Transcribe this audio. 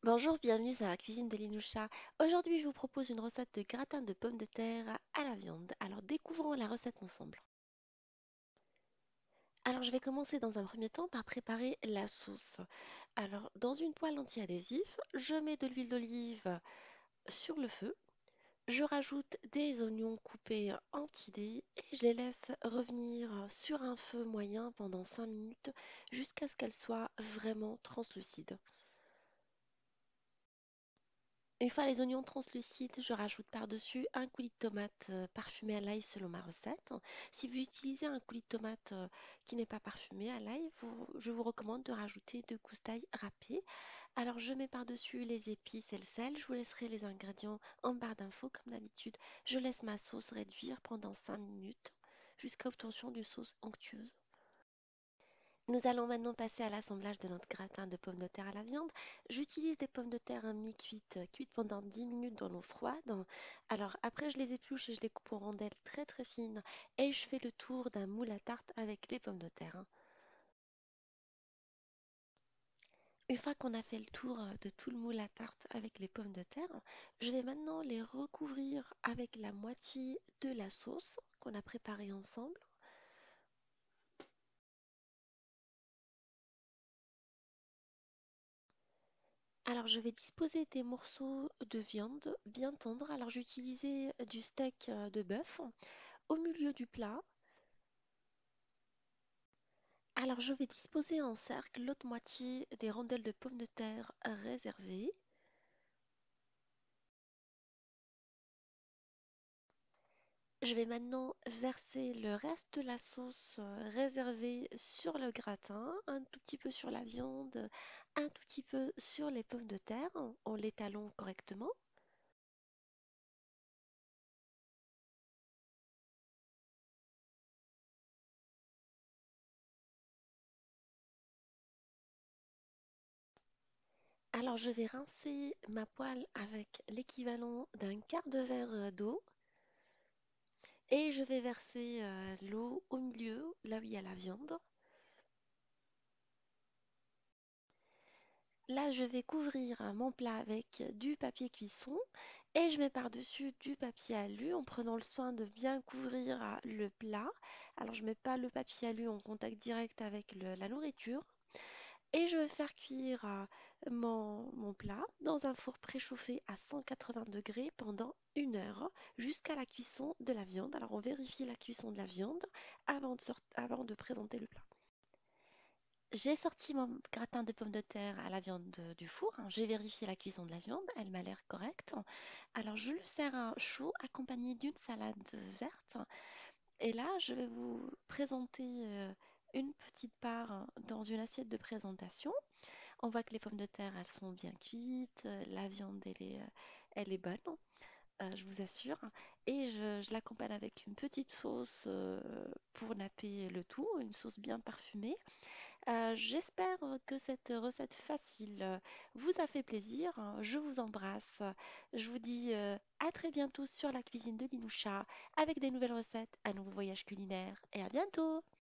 Bonjour, bienvenue à la cuisine de Linoucha. Aujourd'hui, je vous propose une recette de gratin de pommes de terre à la viande. Alors, découvrons la recette ensemble. Alors, je vais commencer dans un premier temps par préparer la sauce. Alors, dans une poêle anti-adhésif, je mets de l'huile d'olive sur le feu. Je rajoute des oignons coupés en petits dés et je les laisse revenir sur un feu moyen pendant 5 minutes jusqu'à ce qu'elles soient vraiment translucides. Une fois les oignons translucides, je rajoute par-dessus un coulis de tomate parfumé à l'ail selon ma recette. Si vous utilisez un coulis de tomate qui n'est pas parfumé à l'ail, je vous recommande de rajouter 2 gousses d'ail râpées. Alors je mets par-dessus les épices et le sel. Je vous laisserai les ingrédients en barre d'infos comme d'habitude. Je laisse ma sauce réduire pendant 5 minutes jusqu'à obtention d'une sauce onctueuse. Nous allons maintenant passer à l'assemblage de notre gratin de pommes de terre à la viande. J'utilise des pommes de terre mi-cuites, cuites pendant 10 minutes dans l'eau froide. Alors après, je les épluche et je les coupe en rondelles très très fines et je fais le tour d'un moule à tarte avec les pommes de terre. Une fois qu'on a fait le tour de tout le moule à tarte avec les pommes de terre, je vais maintenant les recouvrir avec la moitié de la sauce qu'on a préparée ensemble. Alors, je vais disposer des morceaux de viande bien tendres. Alors, j'ai utilisé du steak de bœuf au milieu du plat. Alors, je vais disposer en cercle l'autre moitié des rondelles de pommes de terre réservées. Je vais maintenant verser le reste de la sauce réservée sur le gratin, un tout petit peu sur la viande, un tout petit peu sur les pommes de terre en l'étalant correctement. Alors, je vais rincer ma poêle avec l'équivalent d'un quart de verre d'eau et je vais verser l'eau au milieu, là où il y a la viande. Là, je vais couvrir mon plat avec du papier cuisson et je mets par-dessus du papier alu en prenant le soin de bien couvrir le plat. Alors, je ne mets pas le papier alu en contact direct avec la nourriture. Et je vais faire cuire mon plat dans un four préchauffé à 180 degrés pendant 1 heure jusqu'à la cuisson de la viande. Alors on vérifie la cuisson de la viande avant de présenter le plat. J'ai sorti mon gratin de pommes de terre à la viande du four, hein. J'ai vérifié la cuisson de la viande, elle m'a l'air correcte. Alors je le sers chaud accompagné d'une salade verte. Et là, je vais vous présenter une petite part dans une assiette de présentation. On voit que les pommes de terre, elles sont bien cuites, la viande, elle est bonne, je vous assure. Et je l'accompagne avec une petite sauce pour napper le tout, une sauce bien parfumée. J'espère que cette recette facile vous a fait plaisir. Je vous embrasse. Je vous dis à très bientôt sur la cuisine de Linoucha avec des nouvelles recettes, un nouveau voyage culinaire et à bientôt!